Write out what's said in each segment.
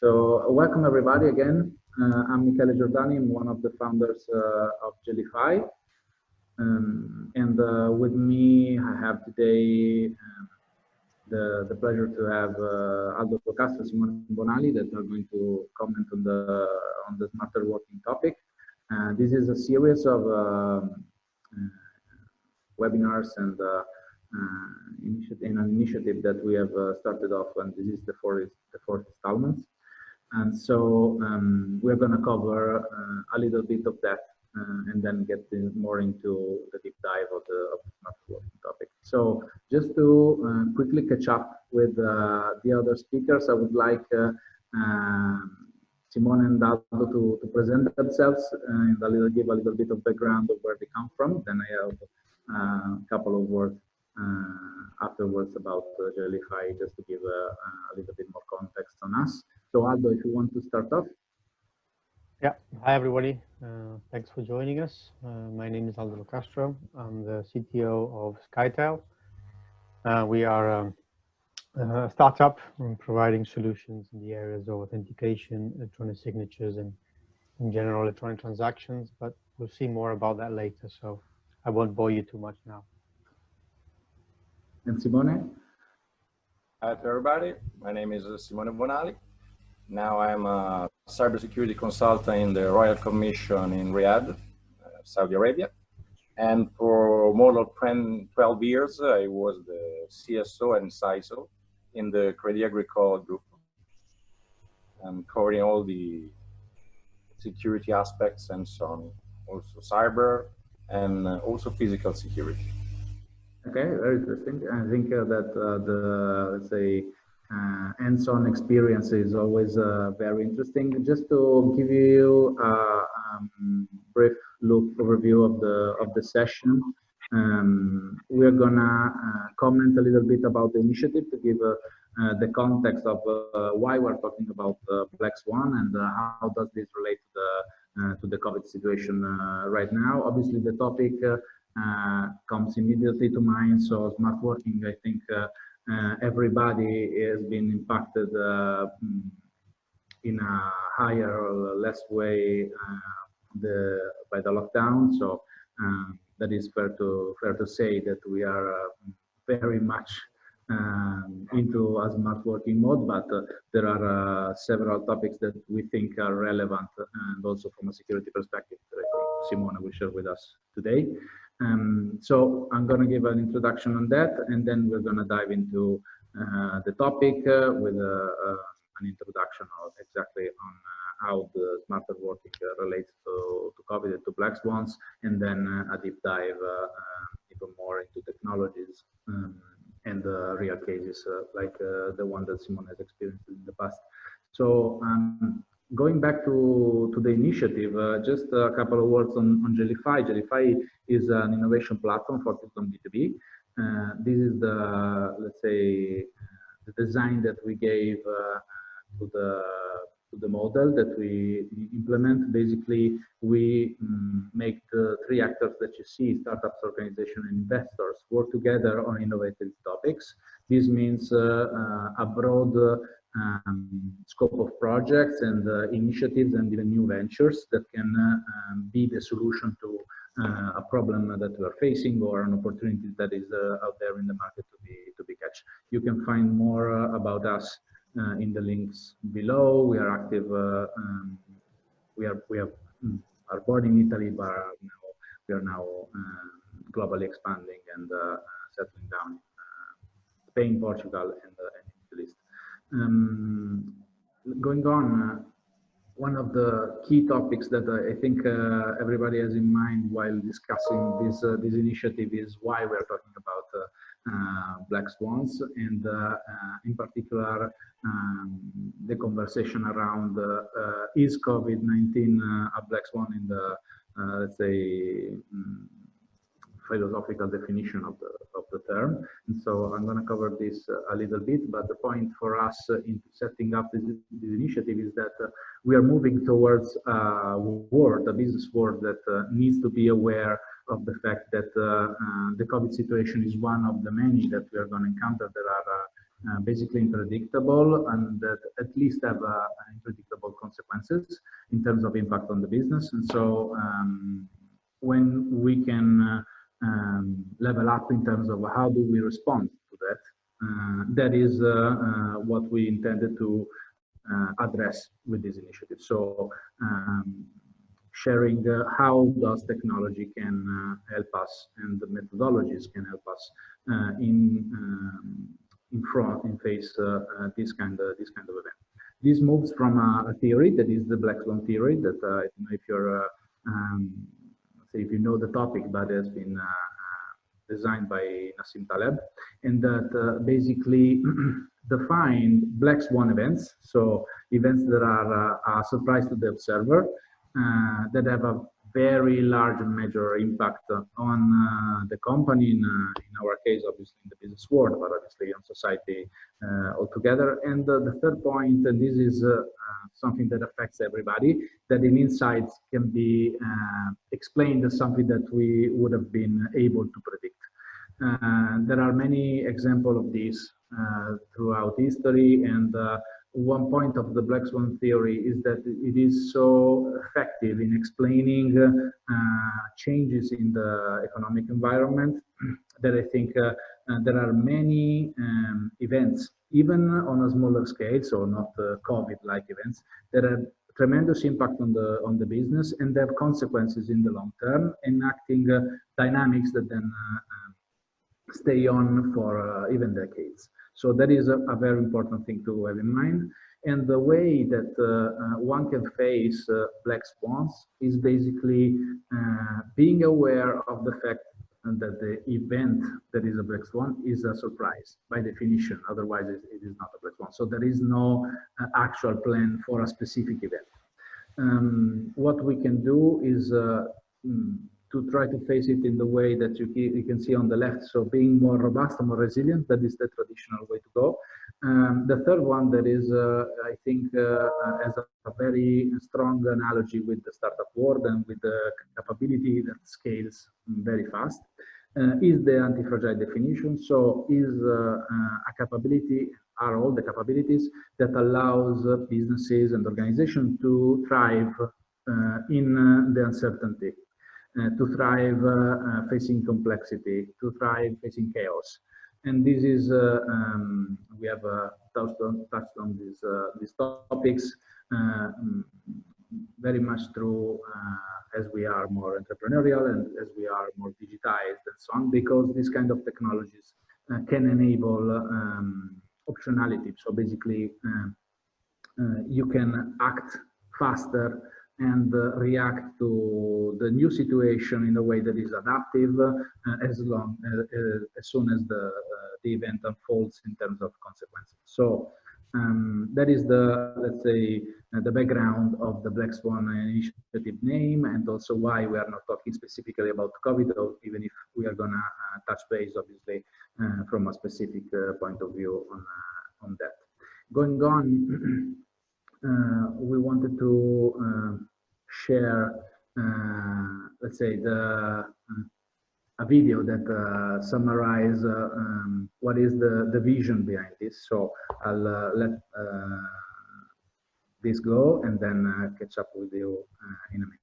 Welcome everybody again. I'm Michele Giordani. I'm one of the founders of Jellyfy. And with me, I have today the pleasure to have Aldo Castro and Simone Bonali that are going to comment on the smarter working topic. This is a series of webinars and an initiative that we have started off, and this is the fourth installment. And so we're going to cover a little bit of that and then get more into the deep dive of the smart working topic. So just to quickly catch up with the other speakers, I would like Simone and Aldo to present themselves and give a little bit of background of where they come from. Then I have a couple of words afterwards about Jellyfy, just to give a little bit more context on us. So Aldo, if you want to start off. Yeah, hi everybody. Thanks for joining us. My name is Aldo Castro. I'm the CTO of SkyTile. We are a startup providing solutions in the areas of authentication, electronic signatures, and in general electronic transactions, but we'll see more about that later, so I won't bore you too much now. And Simone? Hi to everybody. My name is Simone Bonali. Now I'm a cybersecurity consultant in the Royal Commission in Riyadh, Saudi Arabia. And for more than 12 years, I was the CSO and CISO in the Crédit Agricole group, and covering all the security aspects and so on, also cyber and also physical security. Okay, very interesting. I think that let's say, hands-on experience is always very interesting. Just to give you a brief overview of the session, we're gonna comment a little bit about the initiative to give the context of why we're talking about Black Swan and how does this relate to the COVID situation right now. Obviously, the topic comes immediately to mind. So smart working, I think. Everybody has been impacted in a higher or less way by the lockdown. So that is fair to say that we are very much into a smart working mode, but there are several topics that we think are relevant, and also from a security perspective that I think Simone will share with us today. So I'm going to give an introduction on that, and then we're going to dive into the topic with an introduction of exactly on how the smarter working relates to COVID and to Black Swans, and then a deep dive even more into technologies and real cases like the one that Simone has experienced in the past. So going back to the initiative, just a couple of words on Jellyfy. Jellyfy is an innovation platform focused on B2B. This is the, let's say, the design that we gave to the model that we implement. Basically, we make the three actors that you see, startups, organizations, and investors, work together on innovative topics. This means a broad scope of projects and initiatives and even new ventures that can be the solution to a problem that we are facing or an opportunity that is out there in the market to be catched. You can find more about us in the links below. We are active. We have our board in Italy, but we are now globally expanding and settling down in Spain, Portugal, and Middle East. Going on, one of the key topics that I think everybody has in mind while discussing this initiative is why we're talking about Black Swans, and in particular the conversation around is COVID-19 a Black Swan in the let's say philosophical definition of the term. And so I'm going to cover this a little bit, but the point for us in setting up this initiative is that we are moving towards a business world that needs to be aware of the fact that the COVID situation is one of the many that we are going to encounter. There are basically unpredictable and that at least have unpredictable consequences in terms of impact on the business. And so when we can level up in terms of how do we respond to that, that is what we intended to address with this initiative. So sharing how does technology can help us and the methodologies can help us in face this kind of event. This moves from a theory that is the black swan theory that I don't know if you're if you know the topic, but it has been designed by Nassim Taleb, and that basically define black swan events, so events that are a surprise to the observer, that have a very large and major impact on the company, in our case, obviously in the business world, but obviously on society altogether. And the third point, and this is something that affects everybody, that in insights can be explained as something that we would have been able to predict. There are many examples of this throughout history, and one point of the black swan theory is that it is so effective in explaining changes in the economic environment that I think there are many events, even on a smaller scale, so not COVID-like events, that have tremendous impact on the business and have consequences in the long term, enacting dynamics that then stay on for even decades. So that is a very important thing to have in mind. And the way that one can face black swans is basically being aware of the fact that the event that is a black swan is a surprise by definition. Otherwise, it is not a black swan. So there is no actual plan for a specific event. What we can do is to try to face it in the way that you can see on the left. So being more robust and more resilient, that is the traditional way to go. The third one that is, I think, has a very strong analogy with the startup world and with the capability that scales very fast, is the anti-fragile definition. So is a capability, are all the capabilities that allows businesses and organizations to thrive in the uncertainty. To thrive facing complexity, to thrive facing chaos. And this is, we have touched on these topics very much through, as we are more entrepreneurial and as we are more digitized and so on, because these kind of technologies can enable optionality. So basically, you can act faster and react to the new situation in a way that is adaptive as soon as the event unfolds in terms of consequences. So that is the, let's say, the background of the Black Swan initiative name, and also why we are not talking specifically about COVID, even if we are gonna touch base, obviously, from a specific point of view on that. Going on, we wanted to share, let's say, a video that summarizes what is the vision behind this. So I'll let this go and then catch up with you in a minute.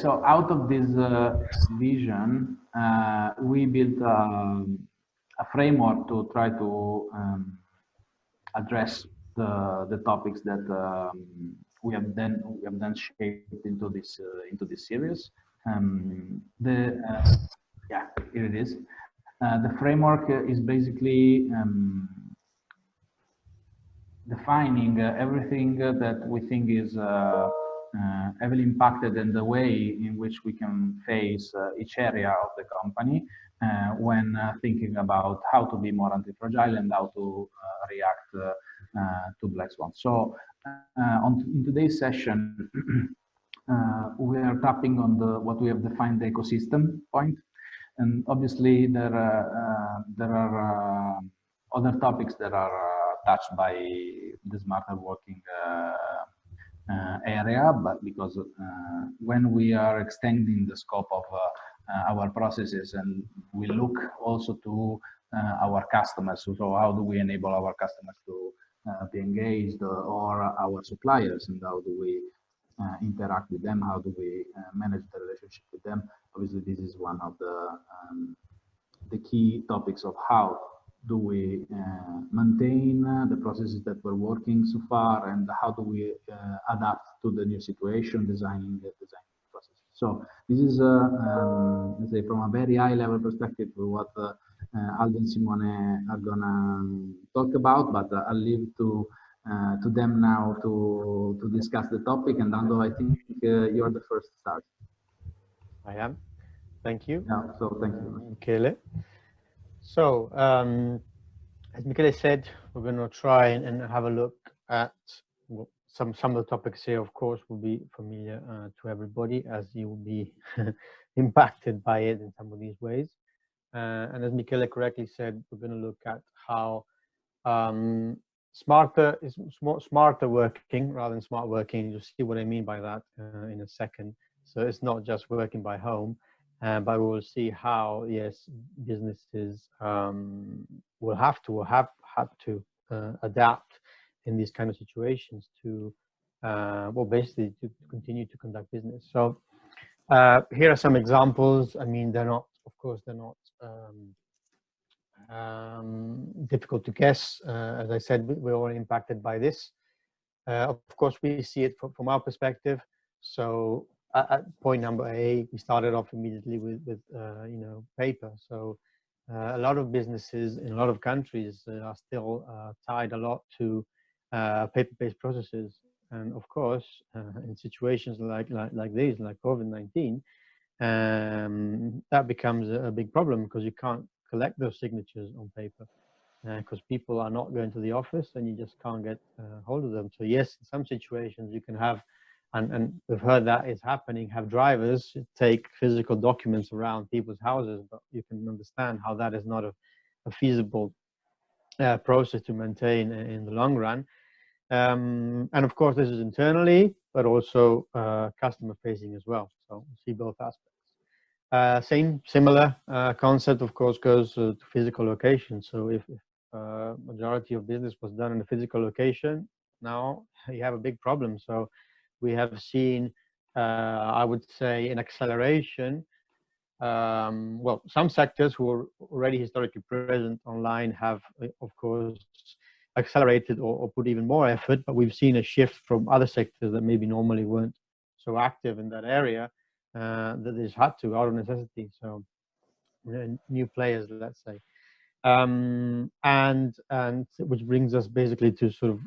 so out of this vision, we built a framework to try to address the topics that we have then shaped into this series. Yeah, here it is. The framework is basically defining everything that we think is heavily impacted in the way in which we can face each area of the company when thinking about how to be more anti-fragile and how to react to black swans. So in today's session, we are tapping on what we have defined the ecosystem point. And obviously there are other topics that are touched by the smarter working area, but because when we are extending the scope of our processes and we look also to our customers, so how do we enable our customers to be engaged, or our suppliers, and how do we interact with them, how do we manage the relationship with them. Obviously, this is one of the key topics of how do we maintain the processes that were working so far, and how do we adapt to the new situation, designing the process. So this is, let's say, from a very high level perspective, what Aldo and Simone are gonna talk about, but I'll leave to them now to discuss the topic. And Aldo, I think you're the first to start. I am. Thank you. Yeah, so thank you, Michele. So, as Michele said, we're going to try and have a look at some of the topics here. Of course, will be familiar to everybody, as you will be impacted by it in some of these ways. And as Michele correctly said, we're going to look at how smarter working rather than smart working. You'll see what I mean by that in a second. So it's not just working by home, but we will see how, yes, businesses will have to or have had to adapt in these kind of situations to, well, basically to continue to conduct business. So here are some examples. I mean, they're not, of course, they're not difficult to guess. As I said, we're all impacted by this. Of course, we see it from our perspective. So at point number A, we started off immediately with you know, paper. So a lot of businesses in a lot of countries are still tied a lot to paper-based processes. And of course, in situations like these, like COVID-19, that becomes a big problem, because you can't collect those signatures on paper, because people are not going to the office and you just can't get hold of them. So yes, in some situations you can have, and we've heard that is happening, have drivers take physical documents around people's houses, but you can understand how that is not a feasible process to maintain in the long run. And of course, this is internally, but also customer facing as well. So we see both aspects. Similar concept, of course, goes to physical location. So if majority of business was done in a physical location, now you have a big problem. So we have seen, I would say, an acceleration. Well, some sectors who are already historically present online have, of course, accelerated or put even more effort, but we've seen a shift from other sectors that maybe normally weren't so active in that area, that they just had to, out of necessity. So new players, let's say. And which brings us basically to sort of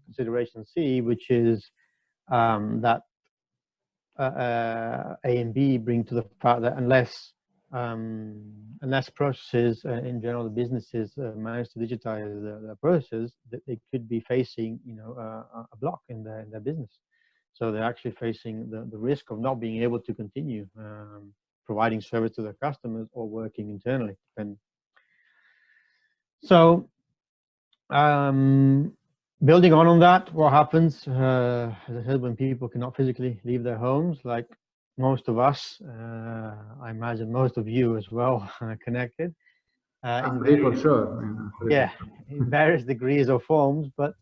consideration C, which is that A and B bring to the fact that unless processes in general, the businesses manage to digitize the processes, that they could be facing, you know, a block in their business. So they're actually facing the risk of not being able to continue providing service to their customers or working internally. And so building on that, what happens, as I said, when people cannot physically leave their homes, like most of us, I imagine most of you as well, connected. For sure. Yeah, in various degrees or forms, but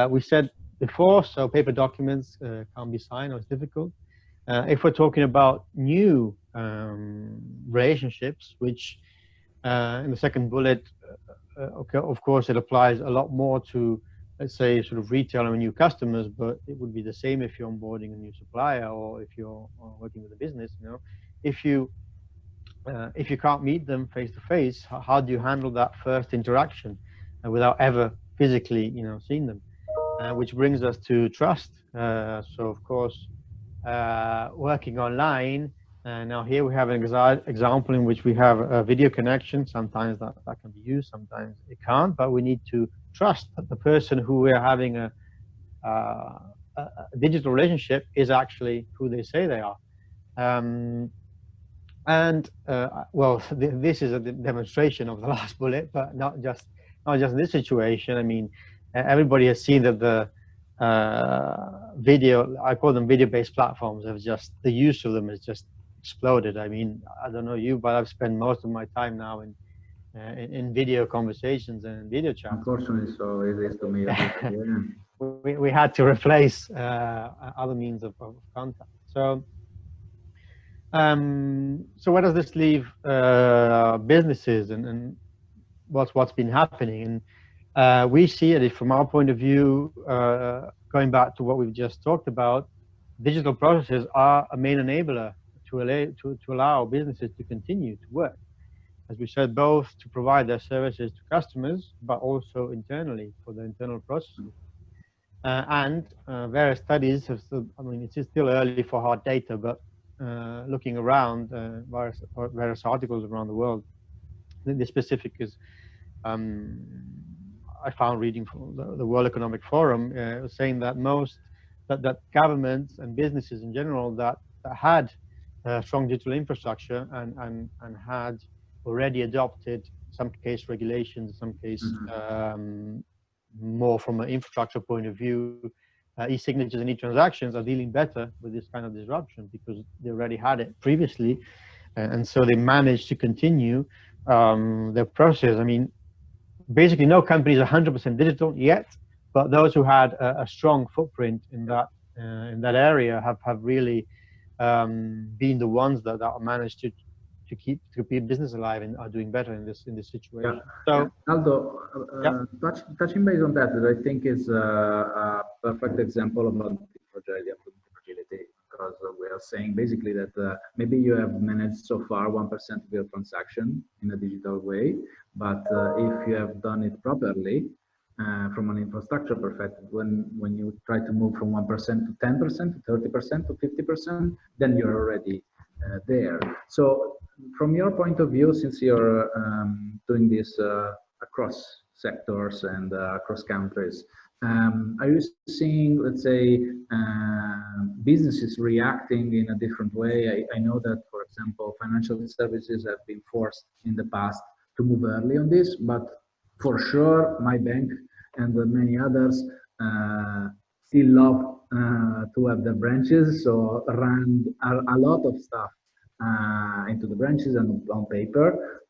we said before, so paper documents can't be signed, or it's difficult. If we're talking about new relationships, which in the second bullet, okay, of course, it applies a lot more to, let's say, sort of retail and new customers, but it would be the same if you're onboarding a new supplier or if you're working with a business. You know, if you can't meet them face to face, how do you handle that first interaction without ever physically, you know, seeing them? Which brings us to trust. So of course, working online. Now here we have an example in which we have a video connection. Sometimes that can be used, sometimes it can't, but we need to trust that the person who we're having a digital relationship is actually who they say they are. Well, this is a demonstration of the last bullet, but not just this situation. I mean, everybody has seen that the video, I call them video-based platforms, have just, the use of them has just exploded. I mean, I don't know you, but I've spent most of my time now in video conversations and video chats. Unfortunately, so it is to me. Yeah. We had to replace other means of contact. So where does this leave businesses and what's been happening? And we see it from our point of view, going back to what we've just talked about, digital processes are a main enabler to allow businesses to continue to work. As we said, both to provide their services to customers, but also internally for the internal processes. Various studies have still, I mean, it's still early for hard data, but looking around various articles around the world, the specific is I found reading from the World Economic Forum saying that that governments and businesses in general that had strong digital infrastructure and had already adopted some case regulations, in some case more from an infrastructure point of view, e-signatures and e-transactions are dealing better with this kind of disruption because they already had it previously, and so they managed to continue their process. I mean, basically no company is 100% digital yet, but those who had a strong footprint in that area have really been the ones that managed to keep business alive and are doing better in this situation. Yeah. So, Aldo, touching base on that I think is a perfect example about the fragility, because we are saying basically that maybe you have managed so far 1% of your transaction in a digital way, but if you have done it properly from an infrastructure perspective, when you try to move from 1% to 10% to 30% to 50%, then you're already there. So from your point of view, since you're doing this across sectors and across countries, are you seeing, let's say, businesses reacting in a different way? I know that, for example, financial services have been forced in the past to move early on this, but for sure, my bank and many others still love to have the branches, so run a lot of stuff into the branches and on paper.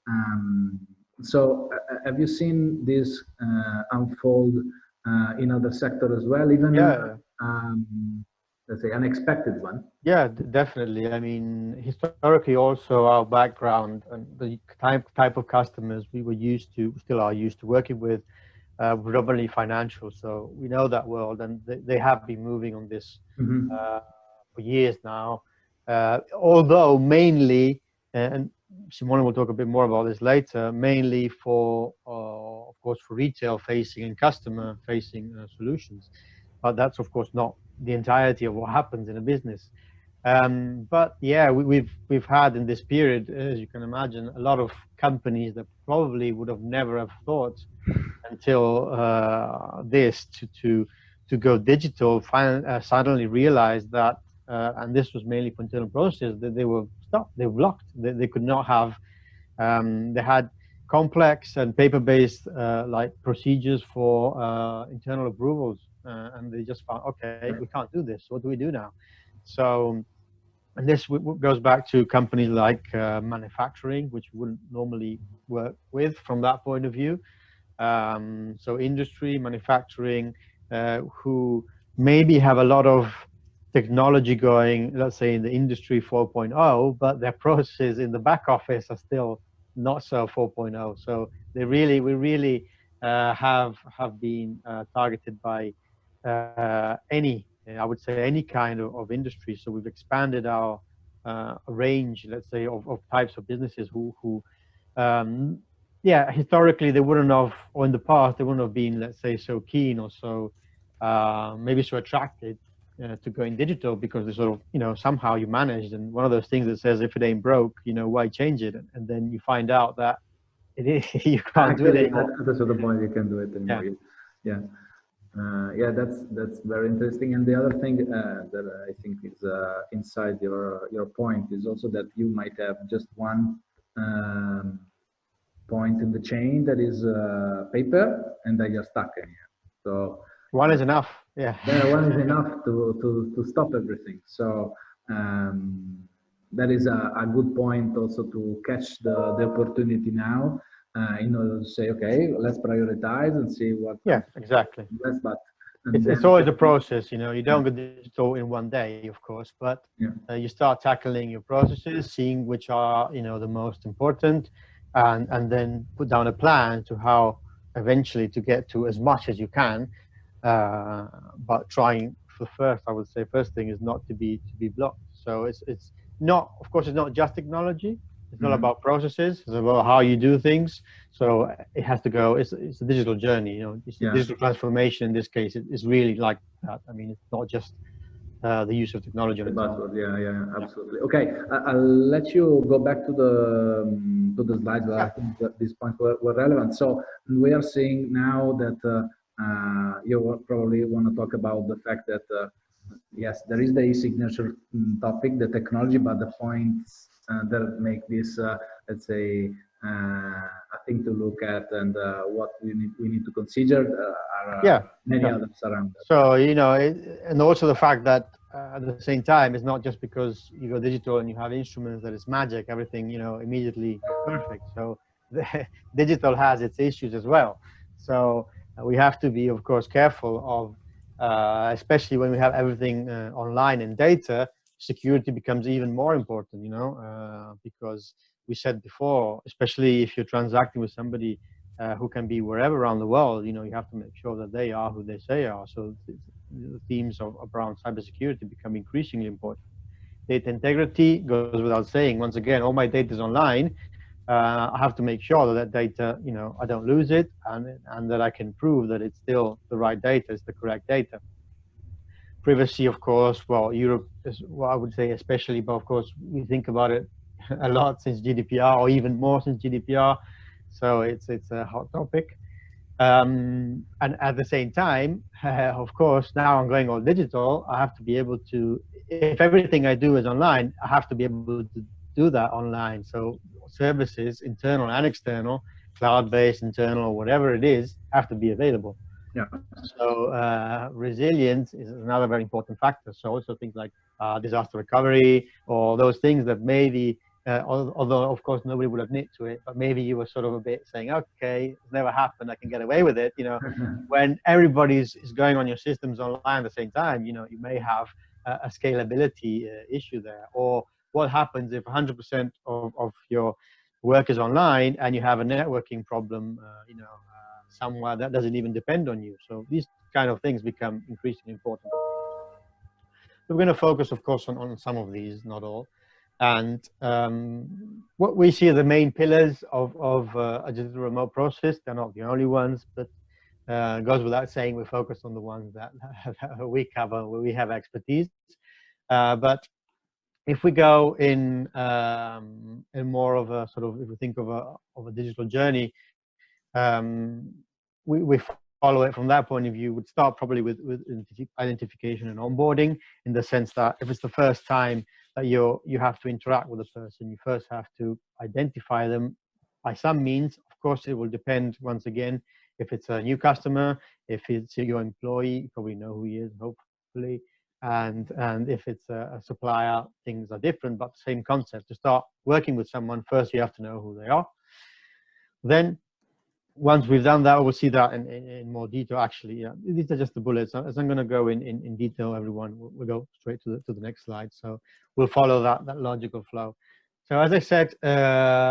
So have you seen this unfold in other sectors as well, even let's say unexpected one? Yeah, definitely. I mean, historically also our background and the type of customers we were used to, still are used to working with, predominantly financial. So we know that world, and they have been moving on this for years now. Although mainly, and Simone will talk a bit more about this later, mainly for, of course, for retail facing and customer facing solutions. But that's, of course, not the entirety of what happens in a business. But yeah, we've had in this period, as you can imagine, a lot of companies that probably would have never have thought until this to go digital, suddenly realized that, and this was mainly for internal processes, that they were stopped, they were blocked, they could not have, they had complex and paper-based like procedures for internal approvals, and they just found, okay, we can't do this, what do we do now? So, and this goes back to companies like manufacturing, which we wouldn't normally work with from that point of view. So industry, manufacturing, who maybe have a lot of technology going, let's say in the industry 4.0, but their processes in the back office are still not so 4.0. So we really have been targeted by any, I would say, any kind of industry. So we've expanded our range, let's say, of types of businesses who yeah, historically they wouldn't have, or in the past they wouldn't have been, let's say, so keen or so maybe so attracted to going digital, because they sort of, somehow you managed. And one of those things that says, if it ain't broke, why change it? And then you find out that it is, you can't do it Actually, anymore. at a certain point, you can do it Yeah. anymore. Yeah. Yeah, that's very interesting. And the other thing that I think is inside your point is also that you might have just one point in the chain that is paper, and then you're stuck in here. So One is enough. Yeah. one is enough to stop everything. So that is a good point also to catch the opportunity now, in order to say, okay, let's prioritize and see what. Yeah, exactly. Less, but It's always a process, you don't go digital in one day, of course, but you start tackling your processes, seeing which are, the most important, and then put down a plan to how eventually to get to as much as you can. But trying for first, I would say, first thing is not to be blocked. So it's not, of course, it's not just technology. It's not about processes. It's about how you do things. So it has to go. It's a digital journey. It's digital transformation. In this case, it's really like that. I mean, it's not just the use of technology. Buzzword. Yeah, absolutely. Okay, I'll let you go back to the slides. But I think that these points were relevant. So we are seeing now that you probably want to talk about the fact that yes, there is the e-signature topic, the technology, but the points that make this, let's say, a thing to look at, and what we need to consider are many others around that. So and also the fact that at the same time, it's not just because you go digital and you have instruments that it's magic, everything immediately perfect. So digital has its issues as well. So we have to be, of course, careful of. Especially when we have everything online and data, security becomes even more important, because we said before, especially if you're transacting with somebody who can be wherever around the world, you have to make sure that they are who they say are. So the themes around cybersecurity become increasingly important. Data integrity goes without saying. Once again, all my data is online. I have to make sure that data, I don't lose it, and that I can prove that it's still the right data, it's the correct data. Privacy, of course, well, Europe is, well, I would say especially, but of course, we think about it a lot since GDPR, or even more since GDPR. So it's a hot topic. And at the same time, of course, now I'm going all digital. I have to be able to, if everything I do is online, I have to be able to do that online. So services, internal and external, cloud-based, internal, or whatever it is, have to be available. Yeah. So resilience is another very important factor. So also things like disaster recovery, or those things that maybe, although of course nobody would admit to it, but maybe you were sort of a bit saying, okay, it's never happened, I can get away with it. When everybody's is going on your systems online at the same time, you may have a scalability issue there. Or what happens if 100% of your work is online and you have a networking problem, somewhere that doesn't even depend on you. So these kind of things become increasingly important. We're going to focus, of course, on some of these, not all. And what we see are the main pillars of a digital remote process. They're not the only ones, but it goes without saying we focus on the ones that we cover, where we have expertise. But if we go in more of a sort of, if we think of a digital journey, we follow it from that point of view. Would start probably with identification and onboarding, in the sense that if it's the first time that you have to interact with a person, you first have to identify them by some means. Of course, it will depend, once again, if it's a new customer, if it's your employee, you probably know who he is, hopefully. And if it's a supplier, things are different, but same concept. To start working with someone, first you have to know who they are. Then once we've done that, we'll see that in more detail. Actually, yeah, these are just the bullets. As I'm going to go in detail, everyone, we'll go straight to the next slide. So we'll follow that logical flow. So as I said,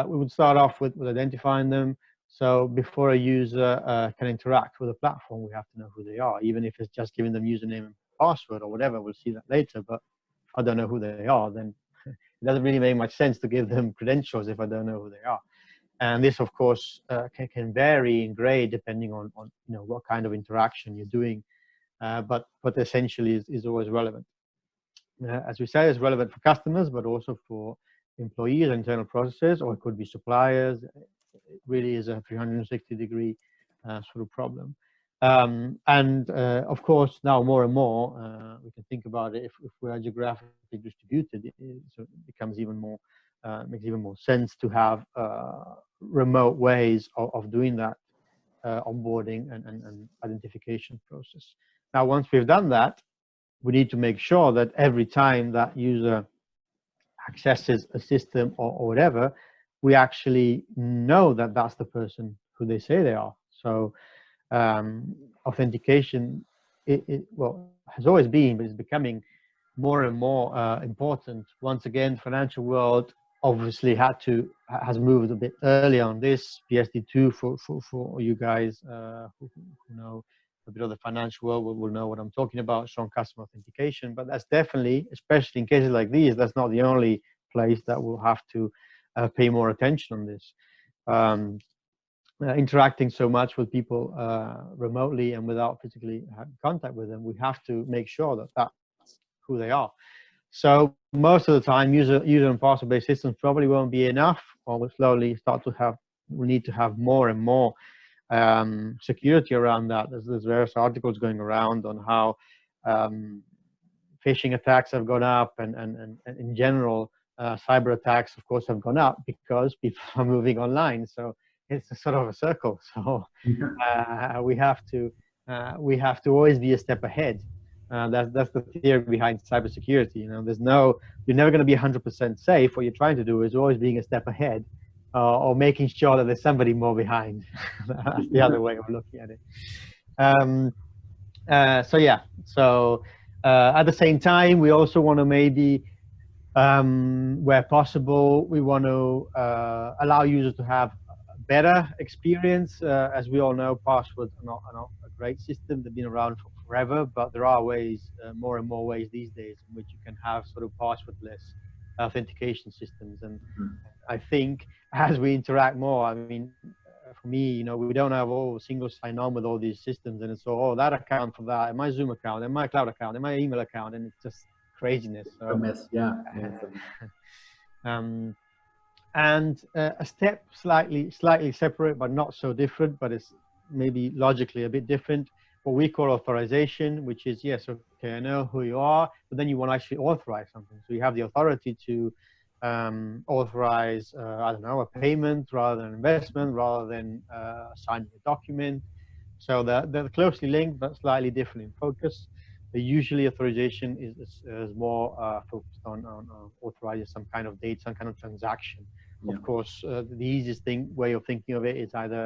we would start off with identifying them. So before a user can interact with a platform, we have to know who they are, even if it's just giving them username and password or whatever. We'll see that later. But if I don't know who they are, then it doesn't really make much sense to give them credentials if I don't know who they are. And this, of course, can vary in grade depending on what kind of interaction you're doing, but essentially is always relevant. As we say, it's relevant for customers, but also for employees, internal processes, or it could be suppliers. It really is a 360-degree sort of problem. Of course, now more and more, we can think about it. If we are geographically distributed, it becomes even more, makes even more sense to have remote ways of doing that onboarding and identification process. Now, once we've done that, we need to make sure that every time that user accesses a system or whatever, we actually know that that's the person who they say they are. So authentication, well, has always been, but it's becoming more and more important. Once again, financial world obviously has moved a bit earlier on this. PSD2 for you guys who know a bit of the financial world will know what I'm talking about, strong customer authentication. But that's definitely, especially in cases like these, that's not the only place that we'll have to pay more attention on this. Interacting so much with people remotely and without physically having contact with them, we have to make sure that that's who they are. So most of the time, user and password-based systems probably won't be enough, or we'll slowly start to have, we need to have more and more security around that. There's various articles going around on how phishing attacks have gone up, and in general, cyber attacks, of course, have gone up because people are moving online. So it's a sort of a circle. So we have to always be a step ahead. That's the theory behind cybersecurity. You're never going to be 100% safe. What you're trying to do is always being a step ahead, or making sure that there's somebody more behind. That's the other way of looking at it. At the same time, we also want to maybe, where possible, we want to allow users to have better experience. As we all know, passwords are not a great system. They've been around for forever, but there are ways, more and more ways these days, in which you can have sort of passwordless authentication systems. And I think as we interact more, I mean, for me, we don't have all single sign-on with all these systems, and it's all, that account for that, and my Zoom account, and my cloud account, and my email account, and it's just craziness. So, a mess, yeah. And a step slightly separate, but not so different, but it's maybe logically a bit different, what we call authorization, which is, yes, okay, I know who you are, but then you want to actually authorize something. So you have the authority to authorize, I don't know, a payment rather than investment, rather than signing a document. So they're closely linked, but slightly different in focus. Usually authorization is more focused on authorizing some kind of date, some kind of transaction. Yeah. Of course, the easiest way of thinking of it is either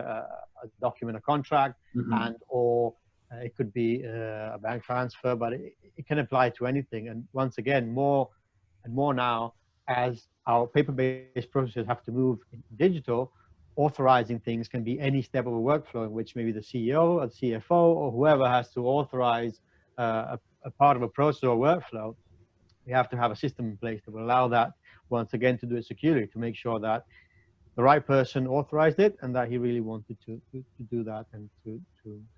a document, a contract, and or it could be a bank transfer, but it can apply to anything. And once again, more and more now, as our paper-based processes have to move digital, authorizing things can be any step of a workflow in which maybe the CEO, or CFO, or whoever has to authorize a part of a process or workflow. We have to have a system in place that will allow that, once again, to do it securely, to make sure that the right person authorized it and that he really wanted to do that and to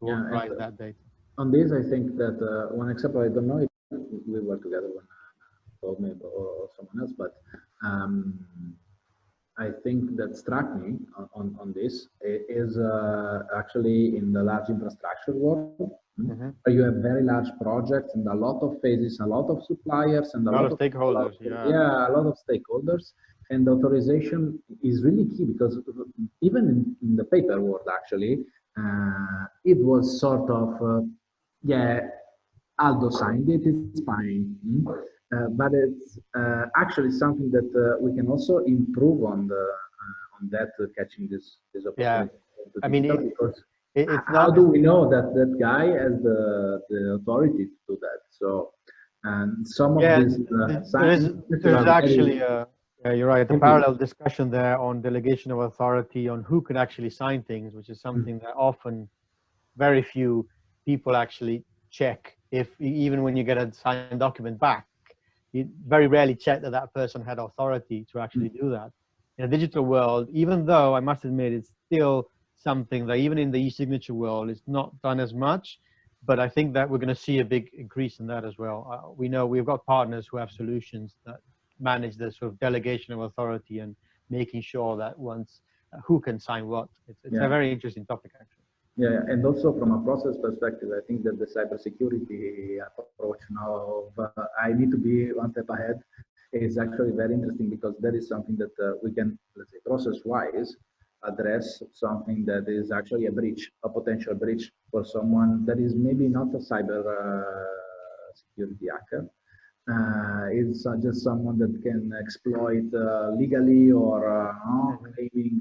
authorize that data. On this, I think that one example, I don't know if we were together when told me or someone else, but I think that struck me on this is actually in the large infrastructure world, where you have very large projects and a lot of phases, a lot of suppliers, and a lot of stakeholders. A lot of stakeholders. And authorization is really key, because even in the paper world, actually, it was sort of, Aldo signed it, it's fine. But it's actually something that we can also improve on that, catching this opportunity. I mean, digital, because it's how not. do we know that that guy has the authority to do that? So, and some of Yeah, these there's scientists there's are very actually yeah, you're right. A heavy. parallel discussion there on delegation of authority on who can actually sign things, which is something that often very few people actually check. If even when you get a signed document back, you very rarely check that that person had authority to actually do that. In a digital world, even though I must admit it's still something that even in the e-signature world is not done as much, but I think that we're going to see a big increase in that as well. We know we've got partners who have solutions that manage the sort of delegation of authority and making sure that once who can sign what. It's a Yeah. very interesting topic actually. Yeah, and also from a process perspective, I think that the cybersecurity approach now of I need to be one step ahead is actually very interesting, because that is something that we can, let's say, process-wise address something that is actually a breach, a potential breach for someone that is maybe not a cyber security hacker. It's just someone that can exploit legally or claiming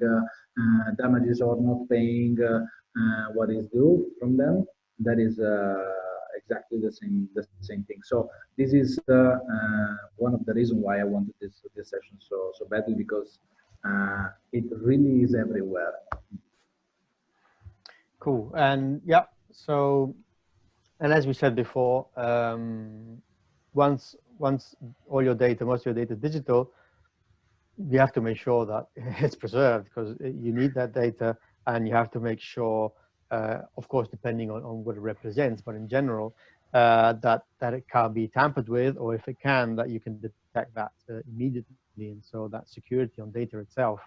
damages or not paying what is due from them. That is exactly the same thing. So this is one of the reasons why I wanted this session so badly, because it really is everywhere. Cool. And yeah, so, and as we said before, once all your data, most of your data is digital, you have to make sure that it's preserved, because you need that data, and you have to make sure, of course, depending on what it represents, but in general, that it can't be tampered with, or if it can, that you can detect that immediately. And so that security on data itself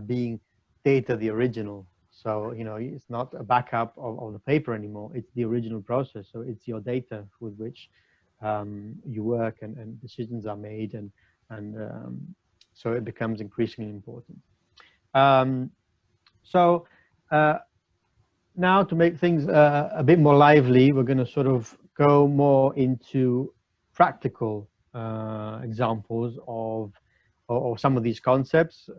being data the original. So, you know, it's not a backup of the paper anymore. It's the original process. So it's your data with which you work, and decisions are made, and so it becomes increasingly important. So now, to make things a bit more lively, we're going to sort of go more into practical examples of some of these concepts.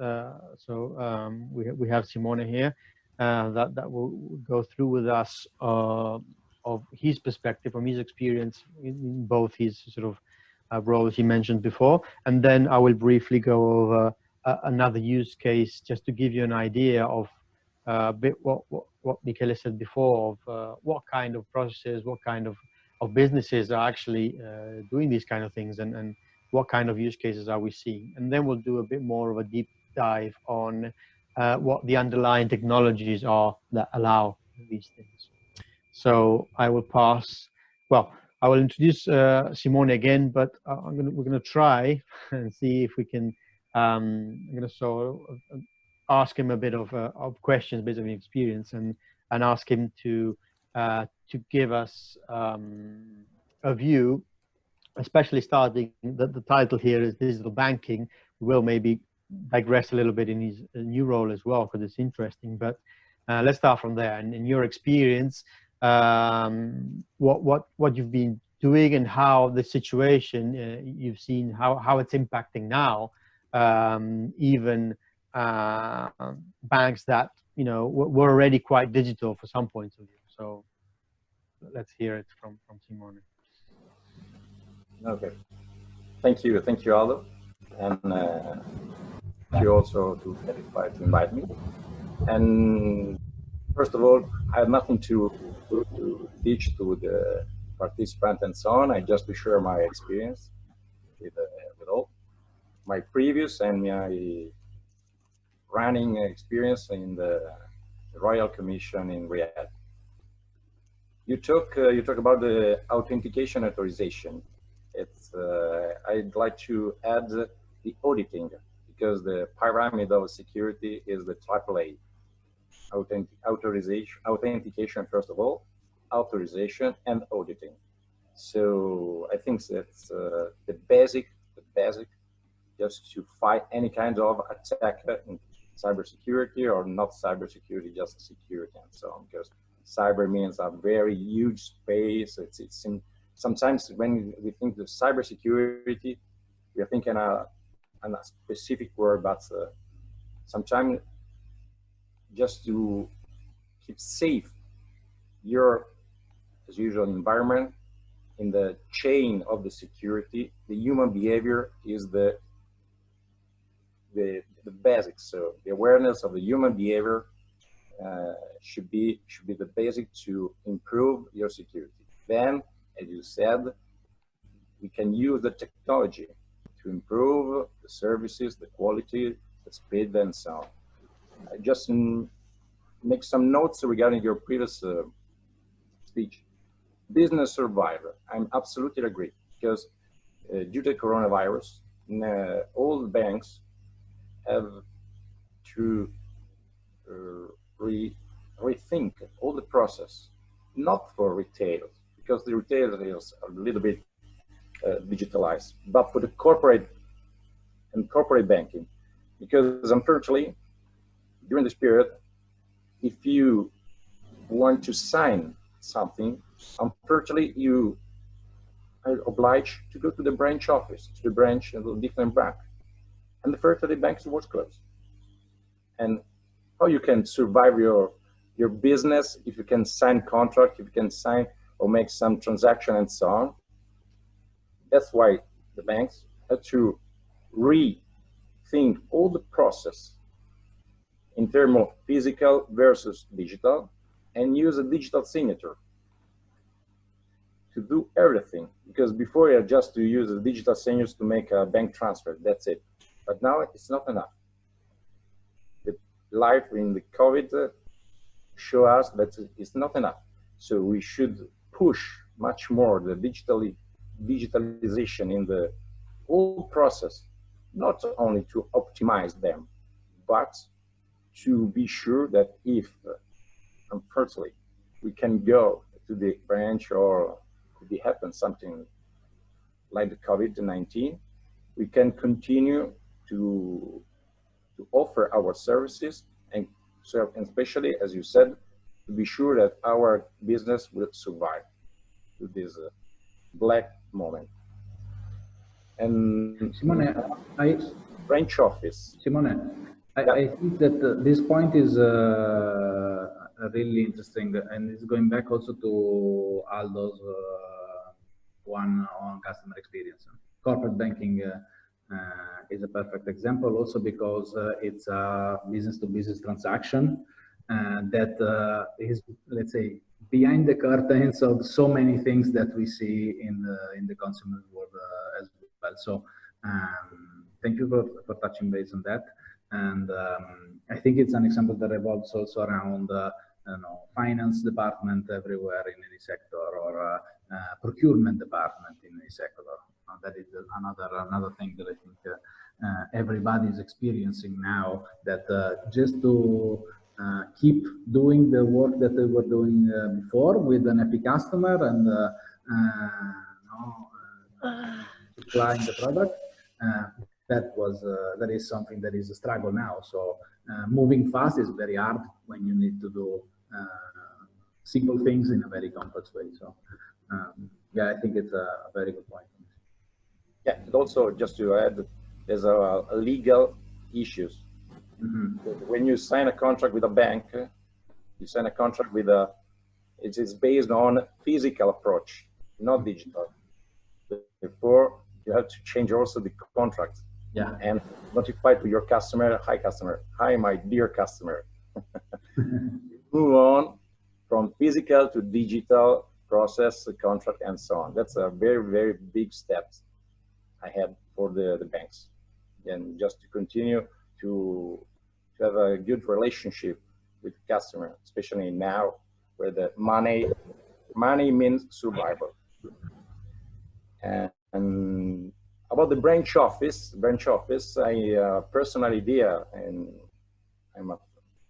We have Simone here that will go through with us of his perspective, from his experience in both his sort of roles he mentioned before, and then I will briefly go over another use case just to give you an idea of a bit what Michele said before of what kind of processes, what kind of businesses are actually doing these kind of things, and what kind of use cases are we seeing. And then we'll do a bit more of a deep dive on what the underlying technologies are that allow these things. So I will pass, well, I will introduce Simone again, but we're going to try and see if we can, I'm going to sort of ask him a bit of questions based on his experience, and ask him to give us a view, especially starting, the title here is digital banking. We will maybe digress a little bit in his new role as well, because it's interesting, but let's start from there. And in your experience, what you've been doing, and how the situation you've seen, how it's impacting now, even banks that, you know, were already quite digital for some points of view. So let's hear it from Simone. Okay, thank you, Aldo, and thank you also to Edify to invite me. And first of all, I have nothing to teach to the participant and so on. I just to share my experience with all my previous and my running experience in the Royal Commission in Riyadh. You talk about the authentication authorization. It's I'd like to add the auditing, because the pyramid of security is the AAA. Authentication first of all, authorization, and auditing. So I think that's the basic, just to fight any kind of attack in cybersecurity, or not cybersecurity, just security and so on. Because cyber means a very huge space. Sometimes when we think of cybersecurity, we are thinking a specific word, but sometimes just to keep safe your, as usual, environment. In the chain of the security, the human behavior is the basics. So the awareness of the human behavior should be the basic to improve your security. Then, as you said, we can use the technology to improve the services, the quality, the speed, and so on. I just make some notes regarding your previous speech. Business survivor, I'm absolutely agree, because due to coronavirus, all the banks have to rethink all the process, not for retail, because the retail is a little bit digitalized, but for the corporate and corporate banking, because unfortunately, during this period, if you want to sign something, unfortunately, you are obliged to go to the branch office, to the branch of a different bank, and the first of the banks was closed. And how you can survive your business if you can sign contract, if you can sign or make some transaction and so on. That's why the banks had to rethink all the process in terms of physical versus digital, and use a digital signature to do everything. Because before you had just to use a digital signature to make a bank transfer, that's it. But now it's not enough. The life in the COVID show us that it's not enough. So we should push much more the digitalization in the whole process, not only to optimize them, but to be sure that if, unfortunately, we can go to the branch or if it happens something like the COVID-19, we can continue to offer our services, and so, and especially, as you said, to be sure that our business will survive to this black moment. And Simone, branch office. Simone, I think that this point is really interesting, and it's going back also to Aldo's one on customer experience. Corporate banking is a perfect example, also because it's a business-to-business transaction that is, let's say, behind the curtains of so many things that we see in the consumer world as well. So thank you for touching base on that. And I think it's an example that revolves also around finance department everywhere in any sector, or procurement department in any sector. That is another thing that I think everybody is experiencing now, that just to keep doing the work that they were doing before with an happy customer and supplying the product, that is something that is a struggle now. So moving fast is very hard when you need to do simple things in a very complex way. So yeah, I think it's a very good point. Yeah, and also just to add, there's a legal issues. When you sign a contract with a bank, you sign a contract with it is based on physical approach, not digital. Therefore, you have to change also the contract. Yeah. And notify to your customer, hi, my dear customer. Move on from physical to digital process, contract, and so on. That's a very, very big step ahead for the banks. And just to continue to have a good relationship with the customer, especially now where the money means survival. And about the branch office, I personal idea, and I'm a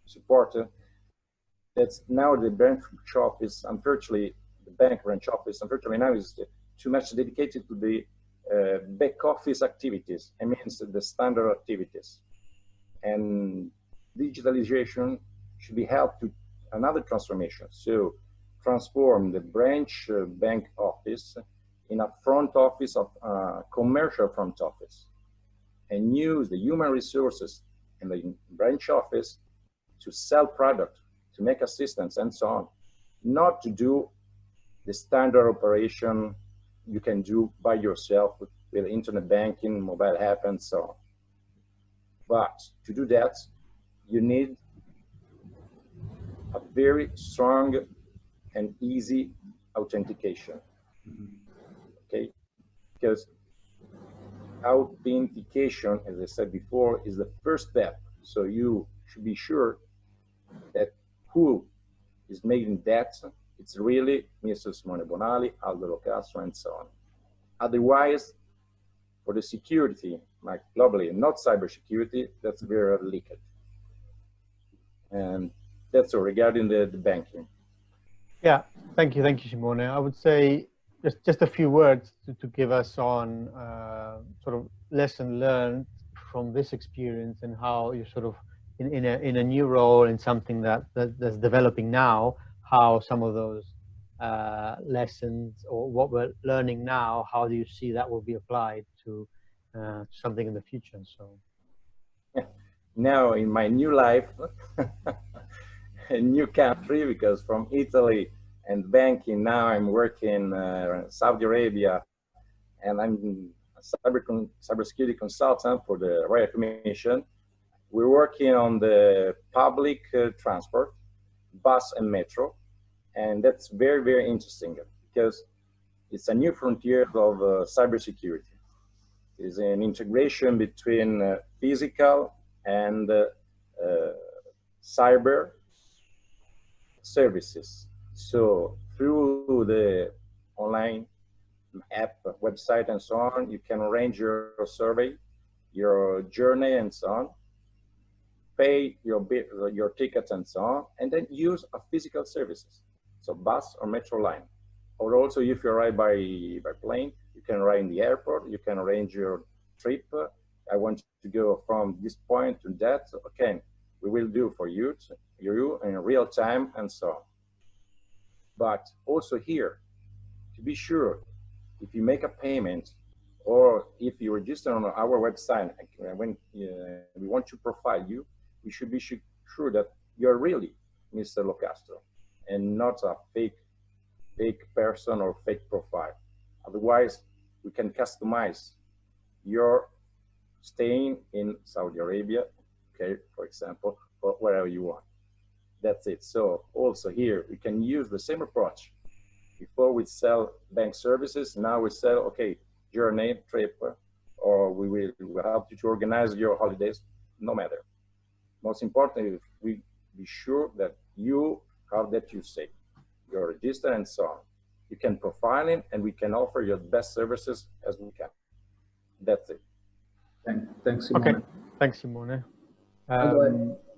supporter, that's now the branch office, unfortunately, the bank branch office, unfortunately now is too much dedicated to the back office activities, I mean the standard activities. And digitalization should be helped to another transformation. So transform the branch bank office in a front office of commercial front office, and use the human resources in the branch office to sell product, to make assistance and so on, not to do the standard operation you can do by yourself with internet banking, mobile app, and so on. But to do that, you need a very strong and easy authentication. Okay, because authentication, as I said before, is the first step. So you should be sure that who is making that, it's really Mr. Simone Bonali, Aldo Locastro, and so on. Otherwise, for the security, like globally, not cybersecurity, that's very leaked. And that's all regarding the banking. Yeah, thank you, Simone. I would say just a few words to give us on sort of lesson learned from this experience and how you sort of in a new role, in something that's developing now, how some of those lessons or what we're learning now, how do you see that will be applied to something in the future? So now in my new life, a new country, because from Italy and banking, now I'm working in Saudi Arabia, and I'm a cybersecurity consultant for the Royal Commission. We're working on the public transport, bus and metro, and that's very, very interesting because it's a new frontier of cybersecurity. It's an integration between physical and cyber services. So through the online app, website, and so on, you can arrange your survey, your journey, and so on, pay your tickets and so on, and then use a physical services. So bus or metro line. Or also if you arrive by plane, you can arrive in the airport, you can arrange your trip. I want to go from this point to that. Okay, we will do for you in real time and so on. But also here, to be sure, if you make a payment or if you register on our website, when we want to profile you, we should be sure that you're really Mr. Locastro and not a fake person or fake profile. Otherwise, we can customize your staying in Saudi Arabia, okay, for example, or wherever you want. That's it. So also here, we can use the same approach. Before we sell bank services, now we sell, okay, journey, trip, or we will help you to organize your holidays, no matter. Most importantly, we be sure that you have that you say, your register and so on. You can profile it and we can offer your best services as we can. That's it. Thanks, Simone. okay, thanks, Simone.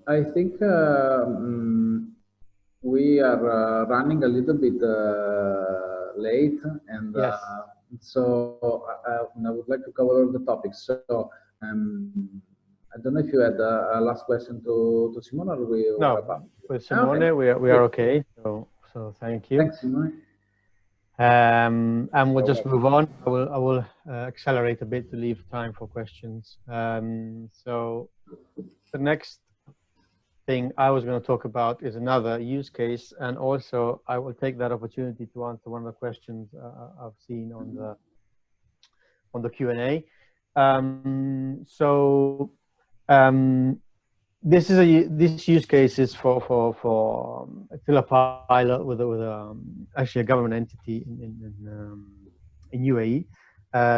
I think we are running a little bit late, and yes. So I would like to cover all the topics. So I don't know if you had a last question to Simone, or we no, with Simone, okay. we are okay. So thank you. Thanks, Simone. And we'll just move on. I will accelerate a bit to leave time for questions. So the next thing I was going to talk about is another use case, and also I will take that opportunity to answer one of the questions I've seen on the Q&A. This use case is for still a pilot with actually a government entity in UAE.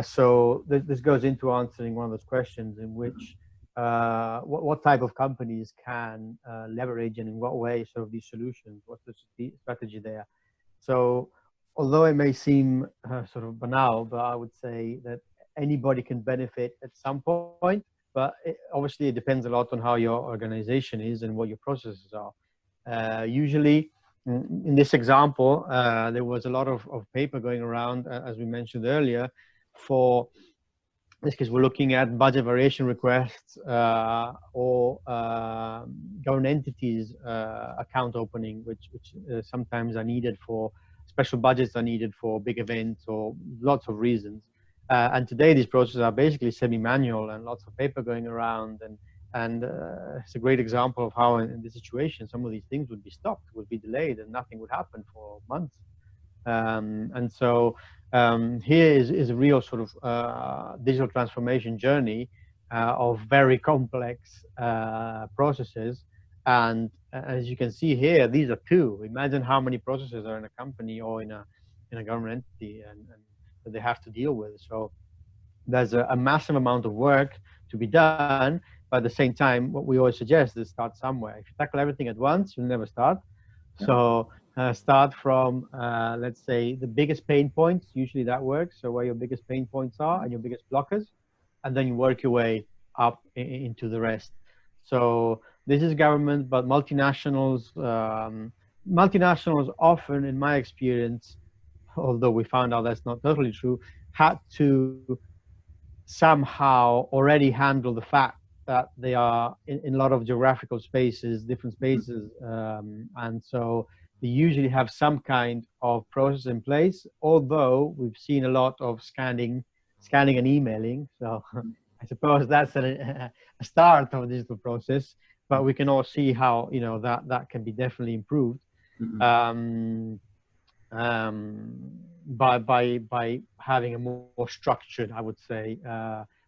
So this goes into answering one of those questions in which what type of companies can leverage and in what way sort of these solutions, what's the strategy there. So although it may seem sort of banal, but I would say that anybody can benefit at some point, but obviously it depends a lot on how your organization is and what your processes are. Usually in this example, there was a lot of paper going around, as we mentioned earlier, for this case, we're looking at budget variation requests or government entities account opening, which sometimes are needed for special budgets, are needed for big events or lots of reasons. And today these processes are basically semi-manual and lots of paper going around, and And it's a great example of how in this situation, some of these things would be stopped, would be delayed, and nothing would happen for months. And so here is a real sort of digital transformation journey of very complex processes. And as you can see here, these are two. Imagine how many processes are in a company or in a government entity, and that they have to deal with. So there's a massive amount of work to be done. But at the same time, what we always suggest is start somewhere. If you tackle everything at once, you'll never start. Yeah. So start from, let's say, the biggest pain points. Usually that works. So where your biggest pain points are and your biggest blockers, and then you work your way up into the rest. So this is government, but multinationals, multinationals often, in my experience, although we found out that's not totally true, had to somehow already handle the fact that they are in a lot of geographical spaces, different spaces, and so they usually have some kind of process in place, although we've seen a lot of scanning and emailing. So I suppose that's a start of a digital process, but we can all see how, you know, that can be definitely improved. By having a more structured, I would say,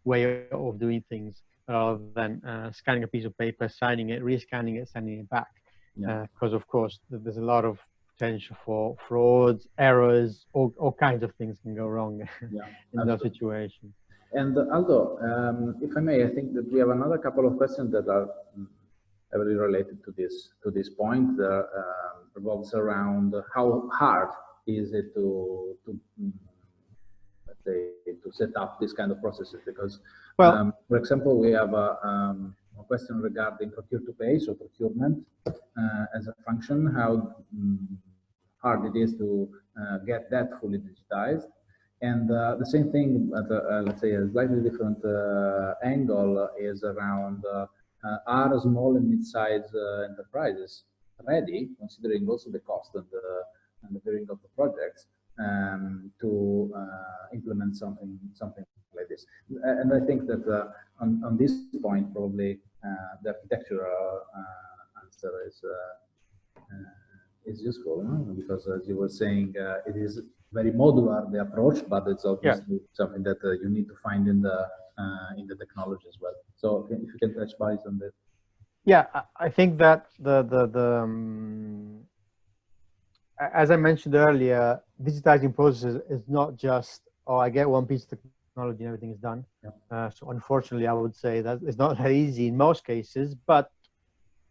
way of doing things, rather than scanning a piece of paper, signing it, rescanning it, sending it back. Because of course there's a lot of potential for frauds, errors, all kinds of things can go wrong in those situations. And Aldo, if I may, I think that we have another couple of questions that are heavily related to this point. Revolves around how hard is it to let's say, to set up this kind of processes, because for example, we have a question regarding procure to pay, so procurement as a function, how hard it is to get that fully digitized. And the same thing, let's say a slightly different angle, is around are small and mid-sized enterprises ready, considering also the cost and the bearing of the projects, to implement something like this. And I think that on this point, probably the architectural answer is useful, no? Because as you were saying, it is very modular, the approach, but it's obviously something that you need to find in the technology as well. So if you can touch base on that. Yeah, I think that as I mentioned earlier, digitizing processes is not just, oh, I get one piece of technology and everything is done. So unfortunately, I would say that it's not that easy in most cases, but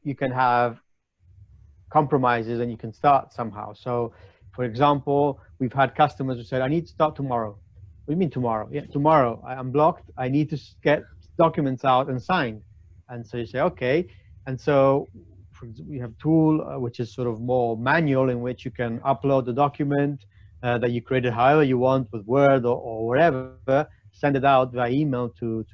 you can have compromises and you can start somehow. So for example, we've had customers who said, I need to start tomorrow. What do you mean tomorrow? Yeah, tomorrow. I'm blocked. I need to get documents out and signed. And so you say, okay. And so we have a tool which is sort of more manual, in which you can upload the document that you created however you want, with Word or whatever, send it out via email to